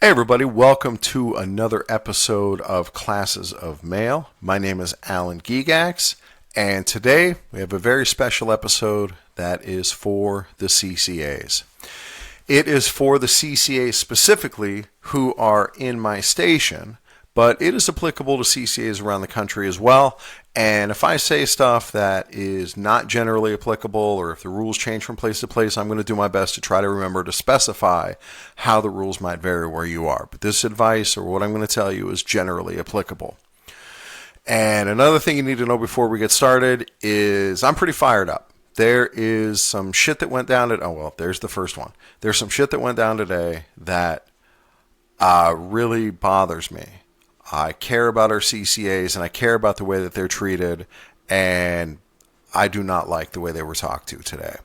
Hey everybody, welcome to another episode of Classes of Mail. My name is Alan Gigax, and today we have a very special episode that is for the CCAs. It is for the CCAs specifically who are in my station, but it is applicable to CCAs around the country as well. And if I say stuff that is not generally applicable, or if the rules change from place to place, I'm going to do my best to try to remember to specify how the rules might vary where you are. But this advice, or what I'm going to tell you, is generally applicable. And another thing you need to know before we get started is I'm pretty fired up. There is some shit that went down there's the first one. There's some shit that went down today that really bothers me. I care about our CCAs, and I care about the way that they're treated, and I do not like the way they were talked to today.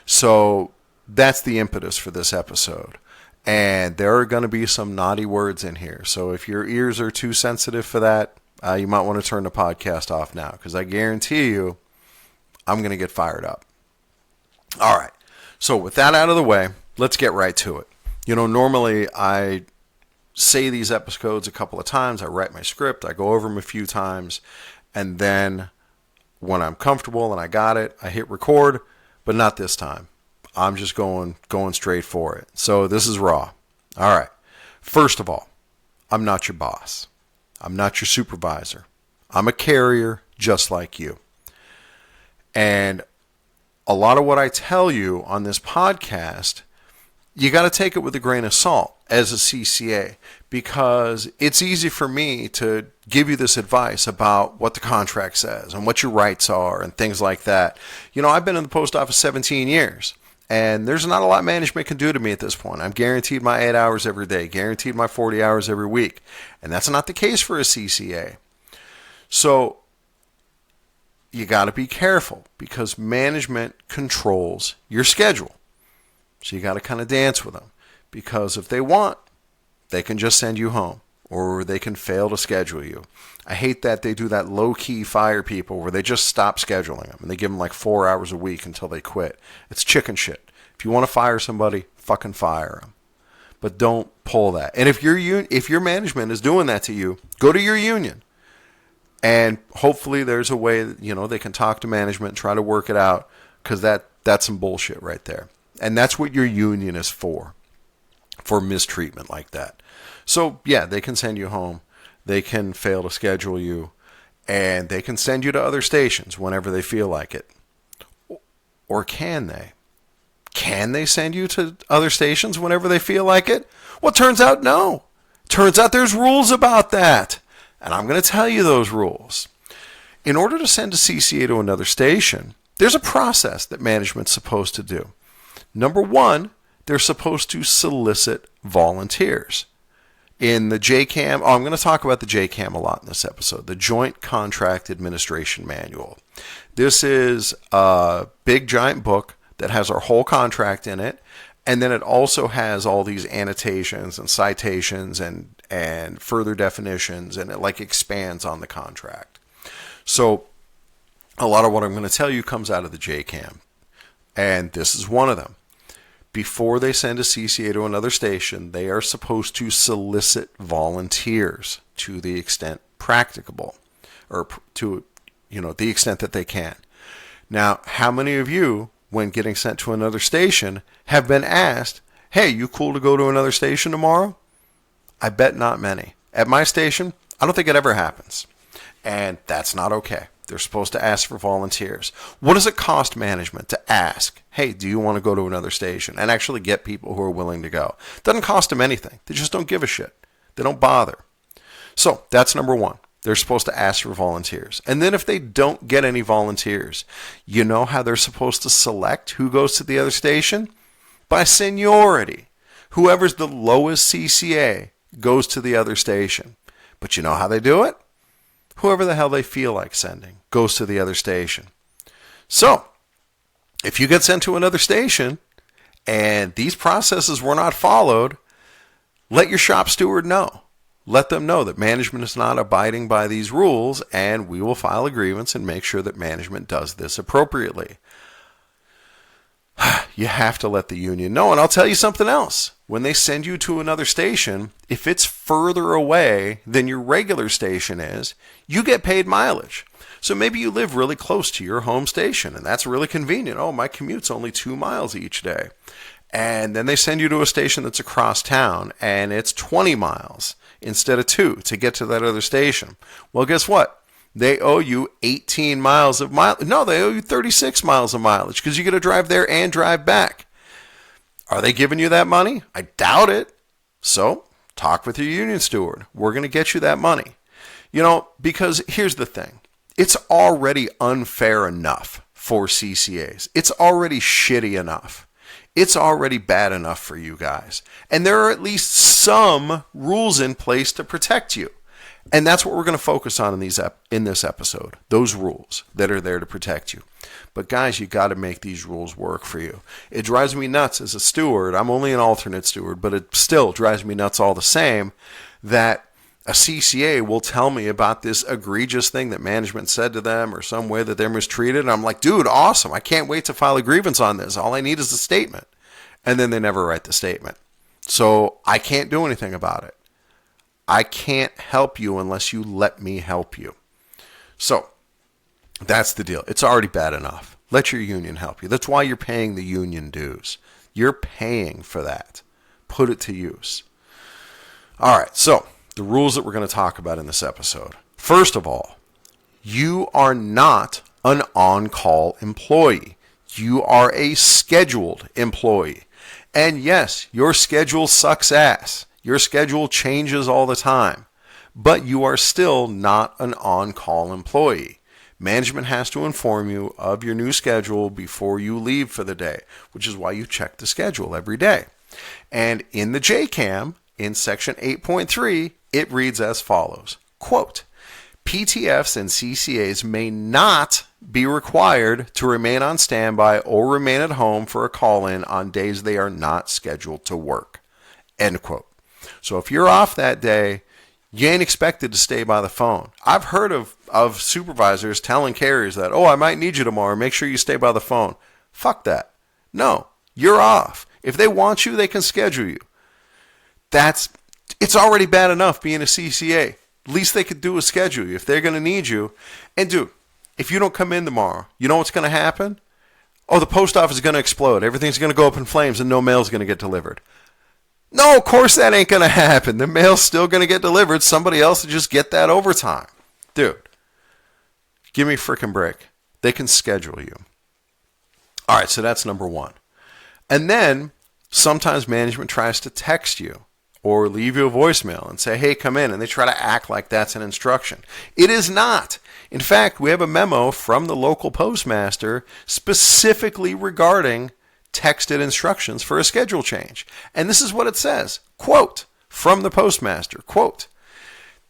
So that's the impetus for this episode. And there are going to be some naughty words in here. So if your ears are too sensitive for that, you might want to turn the podcast off now, because I guarantee you I'm going to get fired up. All right. So with that out of the way, let's get right to it. Normally I say these episodes a couple of times. I write my script, I go over them a few times, and then when I'm comfortable and I got it, I hit record, but not this time. I'm just going straight for it. So this is raw. All right. First of all, I'm not your boss. I'm not your supervisor. I'm a carrier just like you. And a lot of what I tell you on this podcast, you got to take it with a grain of salt as a CCA, because it's easy for me to give you this advice about what the contract says and what your rights are and things like that. I've been in the post office 17 years, and there's not a lot management can do to me at this point. I'm guaranteed my 8 hours every day, guaranteed my 40 hours every week, and that's not the case for a CCA. So you got to be careful, because management controls your schedule. So you got to kind of dance with them, because if they want, they can just send you home, or they can fail to schedule you. I hate that they do that low-key fire people where they just stop scheduling them and they give them like 4 hours a week until they quit. It's chicken shit. If you want to fire somebody, fucking fire them. But don't pull that. And if your management is doing that to you, go to your union. And hopefully there's a way that, they can talk to management and try to work it out, because that's some bullshit right there. And that's what your union is for mistreatment like that. So, yeah, they can send you home. They can fail to schedule you. And they can send you to other stations whenever they feel like it. Or can they? Can they send you to other stations whenever they feel like it? Well, it turns out no. Turns out there's rules about that. And I'm going to tell you those rules. In order to send a CCA to another station, there's a process that management's supposed to do. Number one, they're supposed to solicit volunteers. In the JCAM, I'm going to talk about the JCAM a lot in this episode, the Joint Contract Administration Manual. This is a big giant book that has our whole contract in it, and then it also has all these annotations and citations and further definitions, and it expands on the contract. So a lot of what I'm going to tell you comes out of the JCAM, and this is one of them. Before they send a CCA to another station, they are supposed to solicit volunteers to the extent practicable, or to the extent that they can. Now, how many of you, when getting sent to another station, have been asked, "Hey, you cool to go to another station tomorrow?" I bet not many. At my station, I don't think it ever happens. And that's not okay. They're supposed to ask for volunteers. What does it cost management to ask, "Hey, do you want to go to another station?" and actually get people who are willing to go? It doesn't cost them anything. They just don't give a shit. They don't bother. So that's number one. They're supposed to ask for volunteers. And then if they don't get any volunteers, you know how they're supposed to select who goes to the other station? By seniority. Whoever's the lowest CCA goes to the other station. But you know how they do it? Whoever the hell they feel like sending goes to the other station. So, if you get sent to another station and these processes were not followed, let your shop steward know. Let them know that management is not abiding by these rules, and we will file a grievance and make sure that management does this appropriately. You have to let the union know. And I'll tell you something else. when they send you to another station, if it's further away than your regular station is, you get paid mileage. So maybe you live really close to your home station, and that's really convenient. Oh, my commute's only 2 miles each day. And then they send you to a station that's across town, and it's 20 miles instead of 2 to get to that other station. Well, guess what? They owe you 18 miles of mileage. No, they owe you 36 miles of mileage because you got to drive there and drive back. Are they giving you that money? I doubt it. So talk with your union steward. We're going to get you that money. Because here's the thing. It's already unfair enough for CCAs. It's already shitty enough. It's already bad enough for you guys. And there are at least some rules in place to protect you. And that's what we're going to focus on in this episode. Those rules that are there to protect you. But guys, you got to make these rules work for you. It drives me nuts as a steward. I'm only an alternate steward, but it still drives me nuts all the same that a CCA will tell me about this egregious thing that management said to them or some way that they're mistreated. And I'm like, dude, awesome. I can't wait to file a grievance on this. All I need is a statement. And then they never write the statement. So I can't do anything about it. I can't help you unless you let me help you. So that's the deal. It's already bad enough. Let your union help you. That's why you're paying the union dues. You're paying for that. Put it to use. All right, so the rules that we're going to talk about in this episode. First of all, you are not an on-call employee. You are a scheduled employee. And yes, your schedule sucks ass. Your schedule changes all the time. But you are still not an on-call employee. Management has to inform you of your new schedule before you leave for the day, which is why you check the schedule every day. And in the JCAM, in section 8.3, it reads as follows, quote, PTFs and CCAs may not be required to remain on standby or remain at home for a call-in on days they are not scheduled to work, end quote. So if you're off that day, you ain't expected to stay by the phone. I've heard of supervisors telling carriers that, I might need you tomorrow. Make sure you stay by the phone. Fuck that. No, you're off. If they want you, they can schedule you. It's already bad enough being a CCA. Least they could do is schedule you if they're going to need you. And dude, if you don't come in tomorrow, you know what's going to happen? The post office is going to explode. Everything's going to go up in flames and no mail's going to get delivered. No, of course that ain't going to happen. The mail's still going to get delivered. Somebody else will just get that overtime. Dude, give me a freaking break. They can schedule you. All right, so that's number one. And then sometimes management tries to text you or leave you a voicemail and say, hey, come in. And they try to act like that's an instruction. It is not. In fact, we have a memo from the local postmaster specifically regarding texted instructions for a schedule change. And this is what it says, quote, from the postmaster, quote,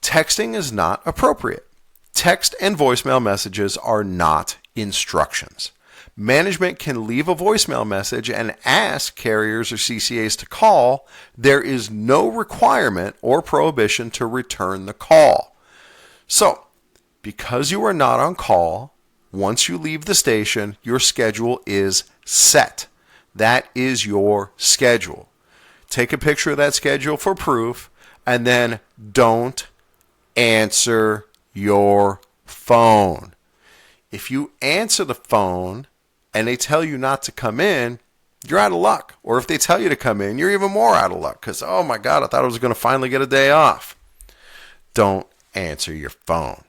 texting is not appropriate. Text and voicemail messages are not instructions. Management can leave a voicemail message and ask carriers or CCAs to call. There is no requirement or prohibition to return the call. So, because you are not on call, once you leave the station, your schedule is set. That is your schedule. Take a picture of that schedule for proof, and then don't answer your phone. If you answer the phone and they tell you not to come in, you're out of luck. Or if they tell you to come in, you're even more out of luck because, oh my God, I thought I was going to finally get a day off. Don't answer your phone.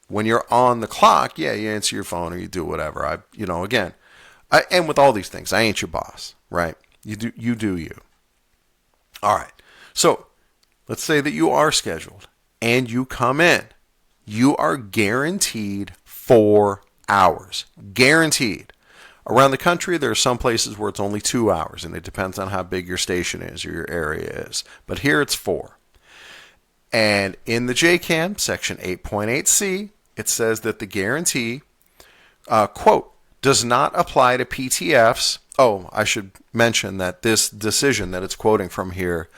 When you're on the clock, yeah, you answer your phone or you do whatever. And with all these things, I ain't your boss, right? You do you. All right. So let's say that you are scheduled and you come in. You are guaranteed 4 hours. Guaranteed. Around the country, there are some places where it's only 2 hours, and it depends on how big your station is or your area is. But here it's 4. And in the JCAM, section 8.8c, it says that the guarantee, quote, does not apply to PTFs. I should mention that this decision that it's quoting from here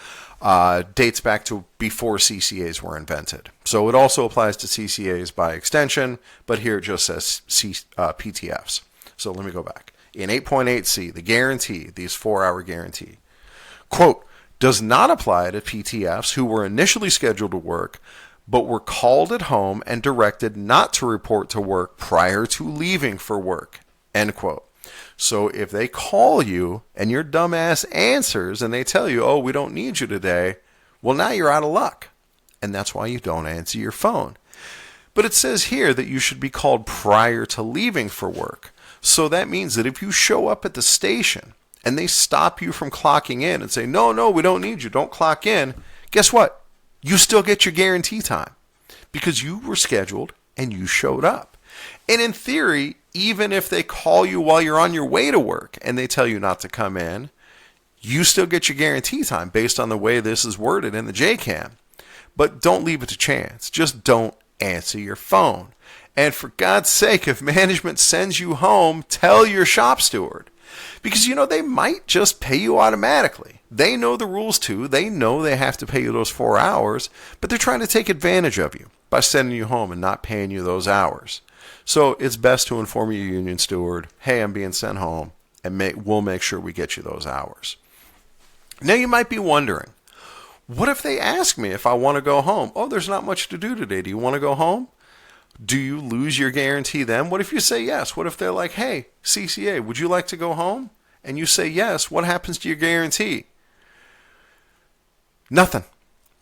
dates back to before CCAs were invented. So it also applies to CCAs by extension, but here it just says PTFs. So let me go back. In 8.8c, the guarantee, these 4-hour guarantee, quote, Does not apply to PTFs who were initially scheduled to work but were called at home and directed not to report to work prior to leaving for work. End quote. So if they call you and your dumbass answers and they tell you, oh, we don't need you today, well, now you're out of luck. And that's why you don't answer your phone. But it says here that you should be called prior to leaving for work. So that means that if you show up at the station and they stop you from clocking in and say, no, we don't need you, don't clock in, guess what? You still get your guarantee time because you were scheduled and you showed up. And in theory, even if they call you while you're on your way to work and they tell you not to come in, you still get your guarantee time based on the way this is worded in the JCAM. But don't leave it to chance. Just don't answer your phone. And for God's sake, if management sends you home, tell your shop steward. Because, they might just pay you automatically. They know the rules too. They know they have to pay you those 4 hours, but they're trying to take advantage of you by sending you home and not paying you those hours. So it's best to inform your union steward, hey, I'm being sent home, and we'll make sure we get you those hours. Now you might be wondering, what if they ask me if I want to go home? Oh, there's not much to do today. Do you want to go home? Do you lose your guarantee then? What if you say yes? What if they're like, hey, CCA, would you like to go home? And you say yes. What happens to your guarantee? Nothing.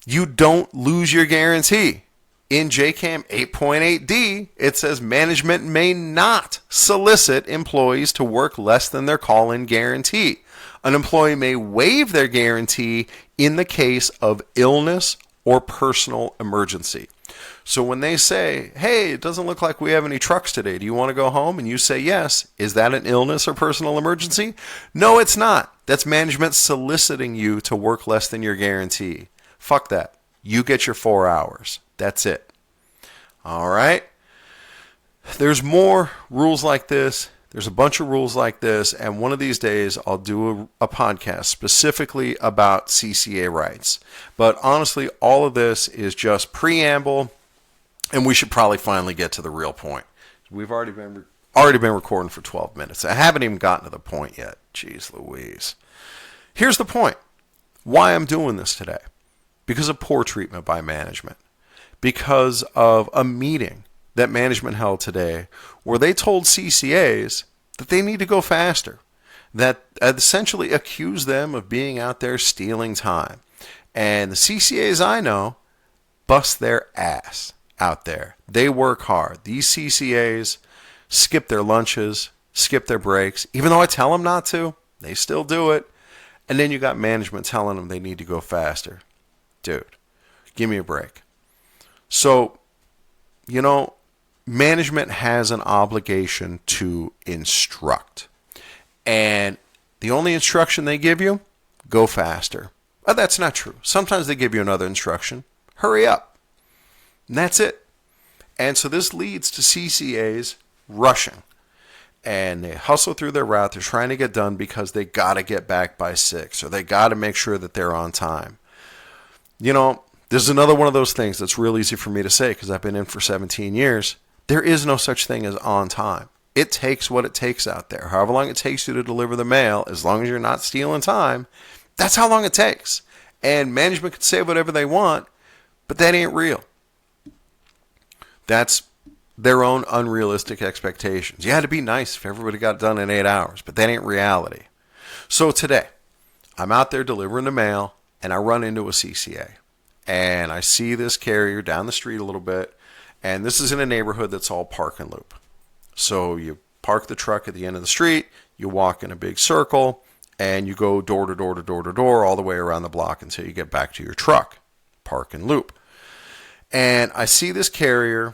You don't lose your guarantee. In JCAM 8.8D, it says management may not solicit employees to work less than their call-in guarantee. An employee may waive their guarantee in the case of illness or personal emergency. So when they say, hey, it doesn't look like we have any trucks today, do you want to go home? And you say yes, is that an illness or personal emergency? No, it's not. That's management soliciting you to work less than your guarantee. Fuck that. You get your 4 hours. That's it. All right? There's more rules like this. There's a bunch of rules like this, and one of these days I'll do a podcast specifically about CCA rights. But honestly, all of this is just preamble, and we should probably finally get to the real point. We've already been recording for 12 minutes. I haven't even gotten to the point yet. Jeez Louise. Here's the point. Why I'm doing this today. Because of poor treatment by management. Because of a meeting that management held today where they told CCAs that they need to go faster, that essentially accused them of being out there stealing time. And the CCAs I know bust their ass out there. They work hard. These CCAs skip their lunches, skip their breaks. Even though I tell them not to, they still do it. And then you got management telling them they need to go faster. Dude, give me a break. So, management has an obligation to instruct. And the only instruction they give you, go faster. But that's not true. Sometimes they give you another instruction. Hurry up. And that's it. And so this leads to CCAs rushing. And they hustle through their route. They're trying to get done because they got to get back by 6. Or they got to make sure that they're on time. This is another one of those things that's real easy for me to say because I've been in for 17 years. There is no such thing as on time. It takes what it takes out there. However long it takes you to deliver the mail, as long as you're not stealing time, that's how long it takes. And management can say whatever they want, but that ain't real. That's their own unrealistic expectations. You had to be nice if everybody got it done in 8 hours, but that ain't reality. So today, I'm out there delivering the mail, and I run into a CCA. And I see this carrier down the street a little bit, and this is in a neighborhood that's all park and loop. So you park the truck at the end of the street, you walk in a big circle, and you go door to door to door to door all the way around the block until you get back to your truck. Park and loop. And I see this carrier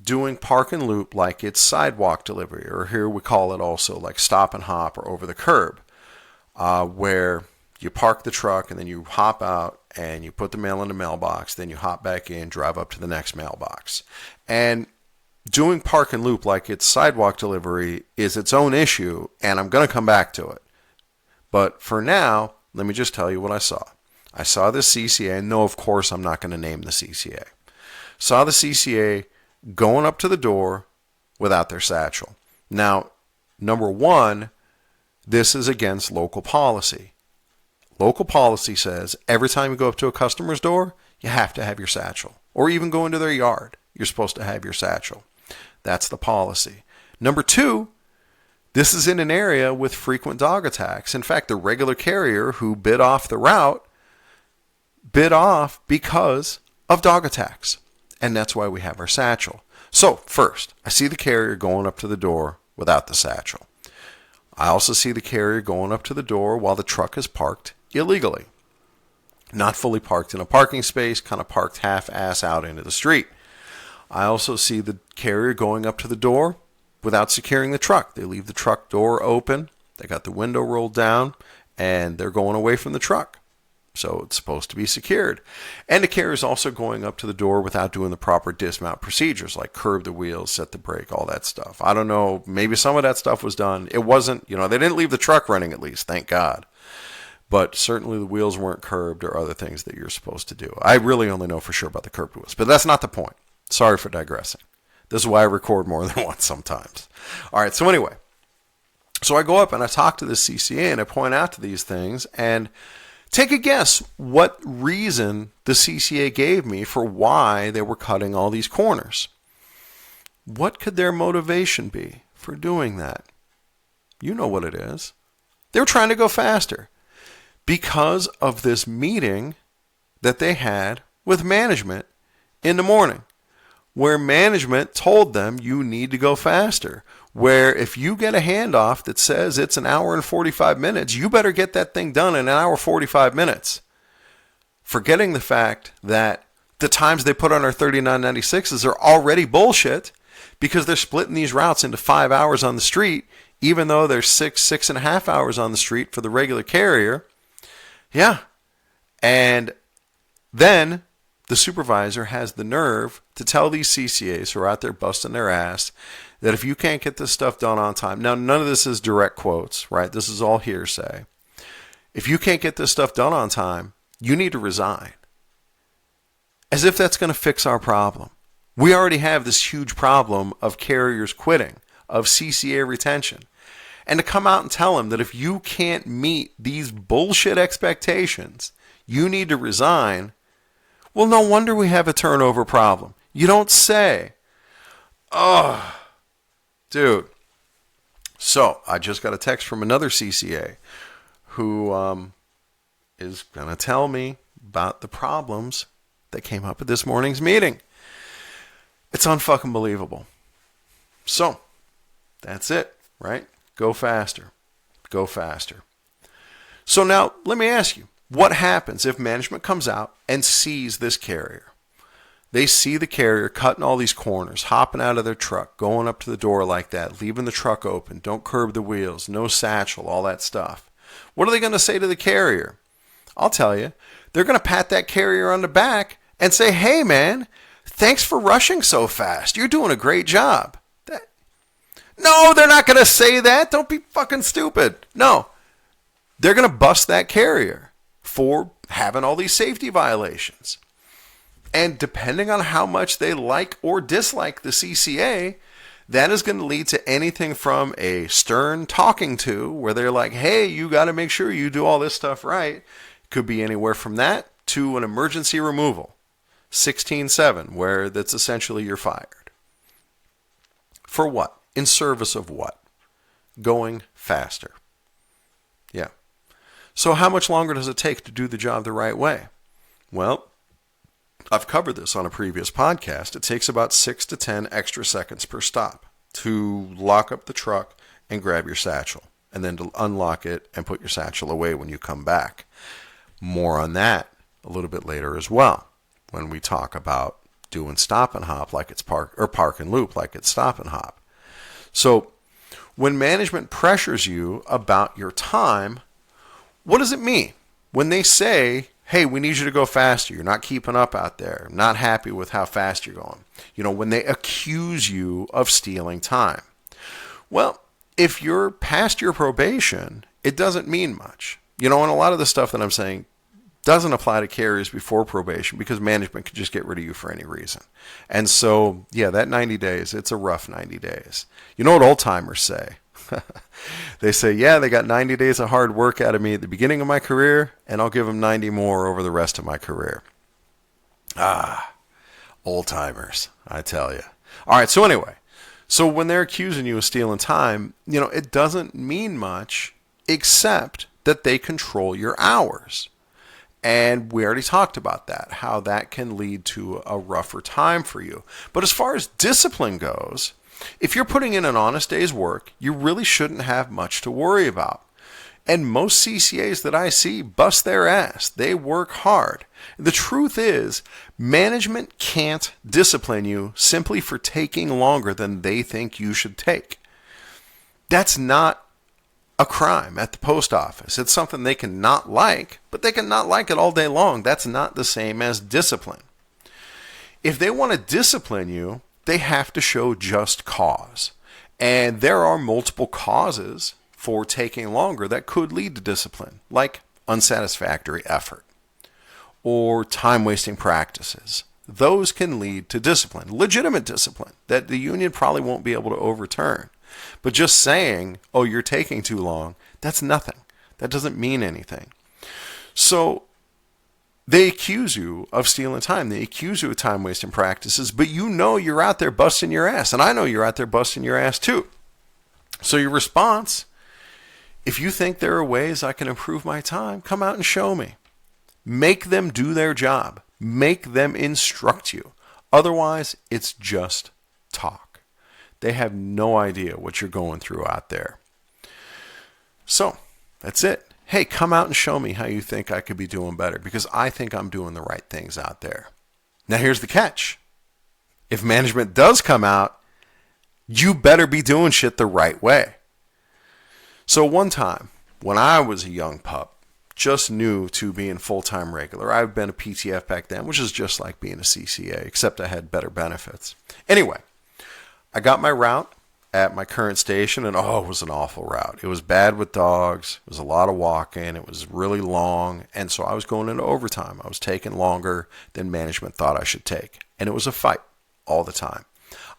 doing park and loop like it's sidewalk delivery, or here we call it also like stop and hop or over the curb, where you park the truck and then you hop out and you put the mail in the mailbox, then you hop back in, drive up to the next mailbox. And doing park and loop like it's sidewalk delivery is its own issue, and I'm going to come back to it. But for now, let me just tell you what I saw. I saw this CCA, and no, of course, I'm not going to name the CCA. Saw the CCA going up to the door without their satchel. Now, number one, this is against local policy. Local policy says every time you go up to a customer's door, you have to have your satchel. Or even go into their yard, you're supposed to have your satchel. That's the policy. Number two, this is in an area with frequent dog attacks. In fact, the regular carrier who bid off the route bid off because of dog attacks. And that's why we have our satchel. So first, I see the carrier going up to the door without the satchel. I also see the carrier going up to the door while the truck is parked illegally. Not fully parked in a parking space, kind of parked half-ass out into the street. I also see the carrier going up to the door without securing the truck. They leave the truck door open, they got the window rolled down, and they're going away from the truck. So it's supposed to be secured. And the carrier is also going up to the door without doing the proper dismount procedures, like curb the wheels, set the brake, all that stuff. I don't know, maybe some of that stuff was done. It wasn't, they didn't leave the truck running at least, thank God. But certainly the wheels weren't curbed or other things that you're supposed to do. I really only know for sure about the curbed wheels, but that's not the point. Sorry for digressing. This is why I record more than once sometimes. All right, so anyway. So I go up and I talk to the CCA and I point out to these things and take a guess what reason the CCA gave me for why they were cutting all these corners. What could their motivation be for doing that? You know what it is. They were trying to go faster because of this meeting that they had with management in the morning, where management told them you need to go faster. Where if you get a handoff that says it's an hour and 45 minutes, you better get that thing done in an hour 45 minutes. Forgetting the fact that the times they put on our 3996s are already bullshit because they're splitting these routes into 5 hours on the street, even though there's 6.5 hours on the street for the regular carrier. Yeah. And then the supervisor has the nerve to tell these CCAs who are out there busting their ass that if you can't get this stuff done on time, now none of this is direct quotes, right? This is all hearsay. If you can't get this stuff done on time, you need to resign. As if that's going to fix our problem. We already have this huge problem of carriers quitting, of CCA retention. And to come out and tell them that if you can't meet these bullshit expectations, you need to resign. Well, no wonder we have a turnover problem. You don't say. Oh, dude. So I just got a text from another CCA who is going to tell me about the problems that came up at this morning's meeting. It's unfucking believable. So that's it, right? Go faster. Go faster. So now let me ask you, what happens if management comes out and sees this carrier? They see the carrier cutting all these corners, hopping out of their truck, going up to the door like that, leaving the truck open, don't curb the wheels, no satchel, all that stuff. What are they going to say to the carrier? I'll tell you. They're going to pat that carrier on the back and say, hey, man, thanks for rushing so fast. You're doing a great job. No, they're not going to say that. Don't be fucking stupid. No. They're going to bust that carrier for having all these safety violations. And depending on how much they like or dislike the CCA, that is going to lead to anything from a stern talking to, where they're like, hey, you got to make sure you do all this stuff right. Could be anywhere from that to an emergency removal. 16-7, where that's essentially you're fired. For what? In service of what? Going faster. Yeah. So how much longer does it take to do the job the right way? Well, I've covered this on a previous podcast. It takes about 6 to 10 extra seconds per stop to lock up the truck and grab your satchel, and then to unlock it and put your satchel away when you come back. More on that a little bit later as well, when we talk about doing stop and hop like it's park and loop like it's stop and hop. So when management pressures you about your time, what does it mean? When they say, hey, we need you to go faster, you're not keeping up out there, not happy with how fast you're going. When they accuse you of stealing time. Well, if you're past your probation, it doesn't mean much. And a lot of the stuff that I'm saying doesn't apply to carriers before probation because management could just get rid of you for any reason. And so, yeah, that 90 days, it's a rough 90 days. You know what old timers say? They say, yeah, they got 90 days of hard work out of me at the beginning of my career, and I'll give them 90 more over the rest of my career. Old timers, I tell you. All right, so anyway, so when they're accusing you of stealing time, it doesn't mean much except that they control your hours. And we already talked about that, how that can lead to a rougher time for you. But as far as discipline goes, if you're putting in an honest day's work, you really shouldn't have much to worry about. And most CCAs that I see bust their ass. They work hard. The truth is, management can't discipline you simply for taking longer than they think you should take. That's not a crime at the post office. It's something they can not like, but they can not like it all day long. That's not the same as discipline. If they want to discipline you, they have to show just cause. And there are multiple causes for taking longer that could lead to discipline, like unsatisfactory effort or time-wasting practices. Those can lead to discipline, legitimate discipline, that the union probably won't be able to overturn. But just saying, oh, you're taking too long, that's nothing. That doesn't mean anything. So they accuse you of stealing time. They accuse you of time-wasting practices, but you're out there busting your ass. And I know you're out there busting your ass too. So your response, if you think there are ways I can improve my time, come out and show me. Make them do their job. Make them instruct you. Otherwise, it's just talk. They have no idea what you're going through out there. So, that's it. Hey, come out and show me how you think I could be doing better, because I think I'm doing the right things out there. Now, here's the catch. If management does come out, you better be doing shit the right way. So one time, when I was a young pup, just new to being full-time regular, I've been a PTF back then, which is just like being a CCA, except I had better benefits. Anyway, I got my route at my current station, and it was an awful route. It was bad with dogs. It was a lot of walking. It was really long, and so I was going into overtime. I was taking longer than management thought I should take, and it was a fight all the time.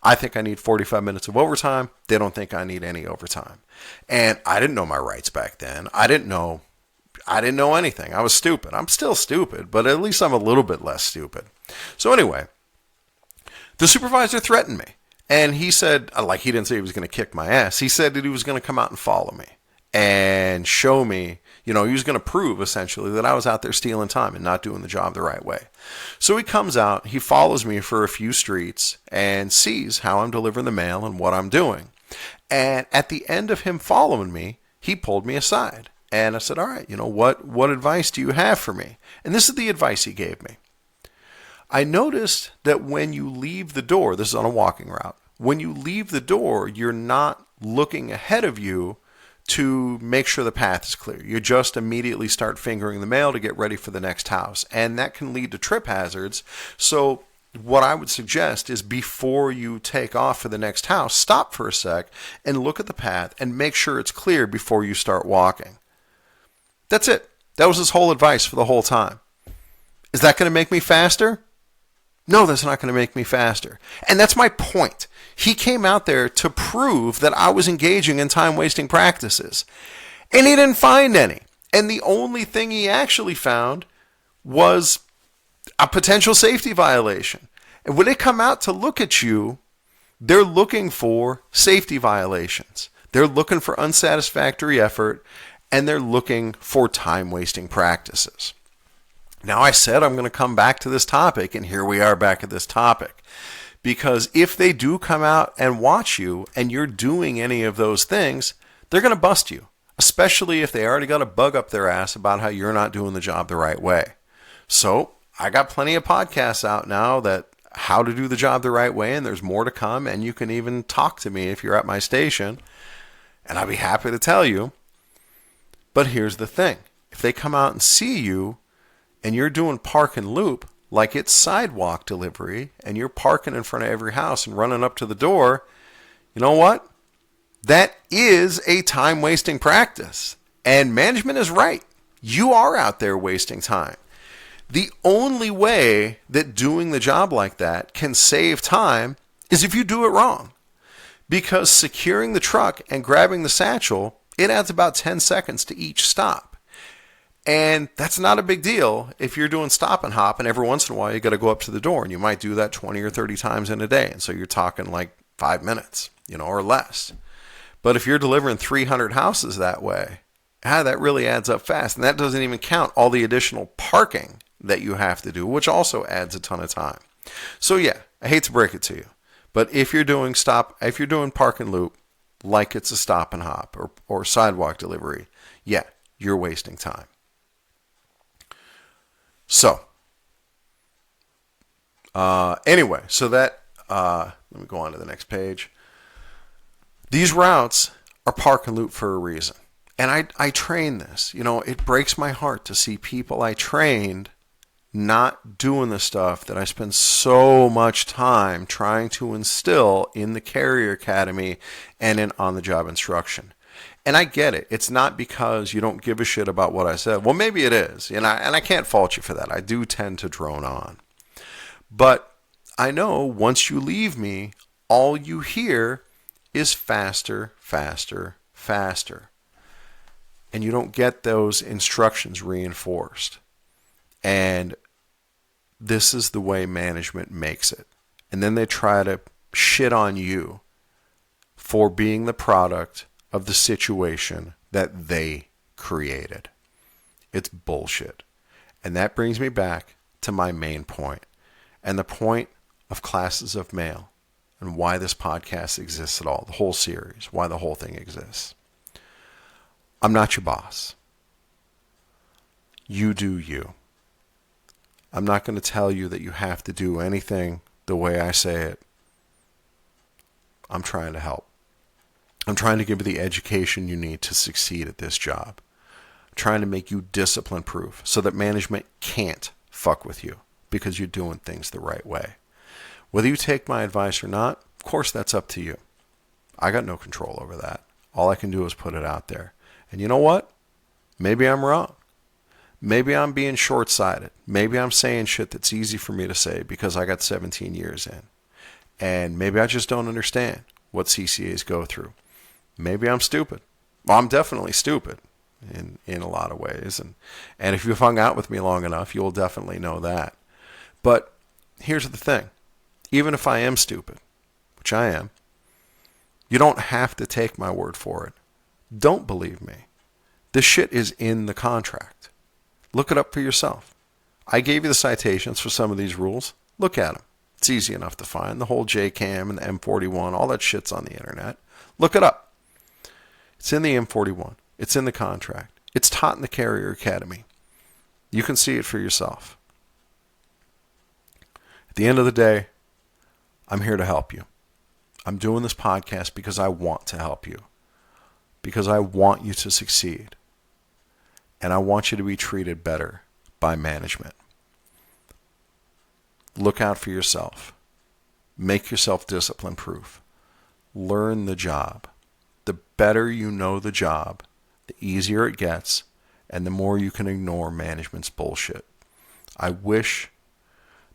I think I need 45 minutes of overtime. They don't think I need any overtime. And I didn't know my rights back then. I didn't know anything. I was stupid. I'm still stupid, but at least I'm a little bit less stupid. So anyway, the supervisor threatened me. And he said, he didn't say he was going to kick my ass. He said that he was going to come out and follow me and show me, he was going to prove essentially that I was out there stealing time and not doing the job the right way. So he comes out, he follows me for a few streets and sees how I'm delivering the mail and what I'm doing. And at the end of him following me, he pulled me aside. And I said, all right, what advice do you have for me? And this is the advice he gave me. I noticed that when you leave the door, this is on a walking route, when you leave the door, you're not looking ahead of you to make sure the path is clear. You just immediately start fingering the mail to get ready for the next house. And that can lead to trip hazards. So what I would suggest is before you take off for the next house, stop for a sec and look at the path and make sure it's clear before you start walking. That's it. That was his whole advice for the whole time. Is that going to make me faster? No, that's not going to make me faster. And that's my point. He came out there to prove that I was engaging in time-wasting practices. And he didn't find any. And the only thing he actually found was a potential safety violation. And when they come out to look at you, they're looking for safety violations. They're looking for unsatisfactory effort, and they're looking for time-wasting practices. Now, I said I'm going to come back to this topic, and here we are back at this topic. Because if they do come out and watch you and you're doing any of those things, they're going to bust you, especially if they already got a bug up their ass about how you're not doing the job the right way. So I got plenty of podcasts out now that how to do the job the right way, and there's more to come, and you can even talk to me if you're at my station, and I'll be happy to tell you. But here's the thing. If they come out and see you and you're doing park and loop, like it's sidewalk delivery, and you're parking in front of every house and running up to the door, you know what? That is a time-wasting practice. And management is right. You are out there wasting time. The only way that doing the job like that can save time is if you do it wrong. Because securing the truck and grabbing the satchel, it adds about 10 seconds to each stop. And that's not a big deal if you're doing stop and hop, and every once in a while you got to go up to the door, and you might do that 20 or 30 times in a day. And so you're talking like 5 minutes, or less. But if you're delivering 300 houses that way, that really adds up fast. And that doesn't even count all the additional parking that you have to do, which also adds a ton of time. So yeah, I hate to break it to you, but if you're doing park and loop, like it's a stop and hop or sidewalk delivery, yeah, you're wasting time. So, anyway, so that, let me go on to the next page. These routes are park and loop for a reason. And I train this. It breaks my heart to see people I trained not doing the stuff that I spend so much time trying to instill in the Carrier Academy and in on-the-job instruction. And I get it. It's not because you don't give a shit about what I said. Well, maybe it is. And I can't fault you for that. I do tend to drone on. But I know once you leave me, all you hear is faster, faster, faster. And you don't get those instructions reinforced. And this is the way management makes it. And then they try to shit on you for being the product of the situation that they created. It's bullshit. And that brings me back to my main point, and the point of Classes of Mail, and why this podcast exists at all, the whole series, why the whole thing exists. I'm not your boss. You do you. I'm not going to tell you that you have to do anything the way I say it. I'm trying to help. I'm trying to give you the education you need to succeed at this job. I'm trying to make you discipline proof so that management can't fuck with you because you're doing things the right way. Whether you take my advice or not, of course that's up to you. I got no control over that. All I can do is put it out there. And you know what? Maybe I'm wrong. Maybe I'm being short-sighted. Maybe I'm saying shit that's easy for me to say because I got 17 years in. And maybe I just don't understand what CCAs go through. Maybe I'm stupid. Well, I'm definitely stupid in a lot of ways. And if you've hung out with me long enough, you'll definitely know that. But here's the thing. Even if I am stupid, which I am, you don't have to take my word for it. Don't believe me. This shit is in the contract. Look it up for yourself. I gave you the citations for some of these rules. Look at them. It's easy enough to find. The whole JCAM and the M41, all that shit's on the internet. Look it up. It's in the M41. It's in the contract. It's taught in the Carrier Academy. You can see it for yourself. At the end of the day, I'm here to help you. I'm doing this podcast because I want to help you. Because I want you to succeed. And I want you to be treated better by management. Look out for yourself. Make yourself discipline proof. Learn the job. The better you know the job, the easier it gets, and the more you can ignore management's bullshit. I wish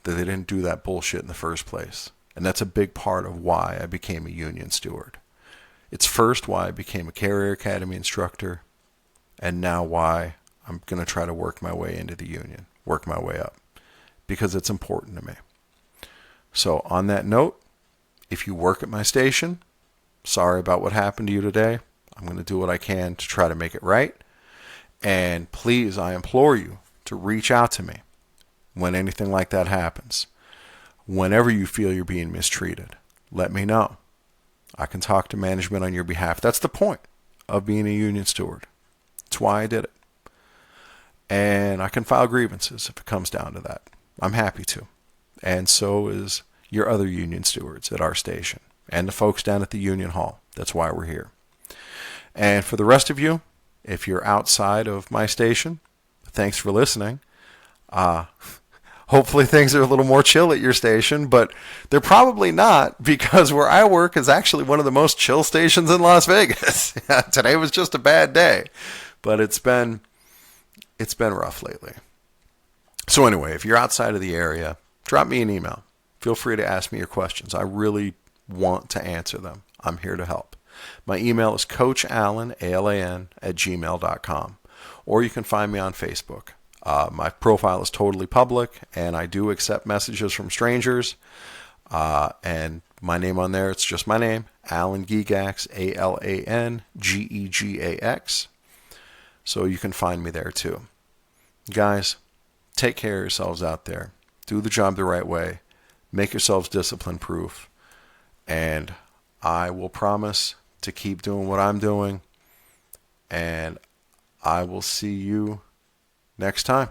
that they didn't do that bullshit in the first place. And that's a big part of why I became a union steward. It's first why I became a Carrier Academy instructor, and now why I'm going to try to work my way into the union, work my way up, because it's important to me. So on that note, if you work at my station, sorry about what happened to you today. I'm going to do what I can to try to make it right. And please, I implore you to reach out to me when anything like that happens. Whenever you feel you're being mistreated, let me know. I can talk to management on your behalf. That's the point of being a union steward. That's why I did it. And I can file grievances if it comes down to that. I'm happy to. And so is your other union stewards at our station and the folks down at the union hall. That's why we're here. And for the rest of you, if you're outside of my station, thanks for listening. Hopefully things are a little more chill at your station, but they're probably not, because where I work is actually one of the most chill stations in Las Vegas. Today was just a bad day, but it's been rough lately. So anyway, if you're outside of the area, drop me an email. Feel free to ask me your questions. I really want to answer them. I'm here to help. My email is coachallen, ALAN, @gmail.com. Or you can find me on Facebook. My profile is totally public, and I do accept messages from strangers. And my name on there, it's just my name, Alan Gigax, ALANGEGAX. So you can find me there too. Guys, take care of yourselves out there. Do the job the right way. Make yourselves discipline proof. And I will promise to keep doing what I'm doing. And I will see you next time.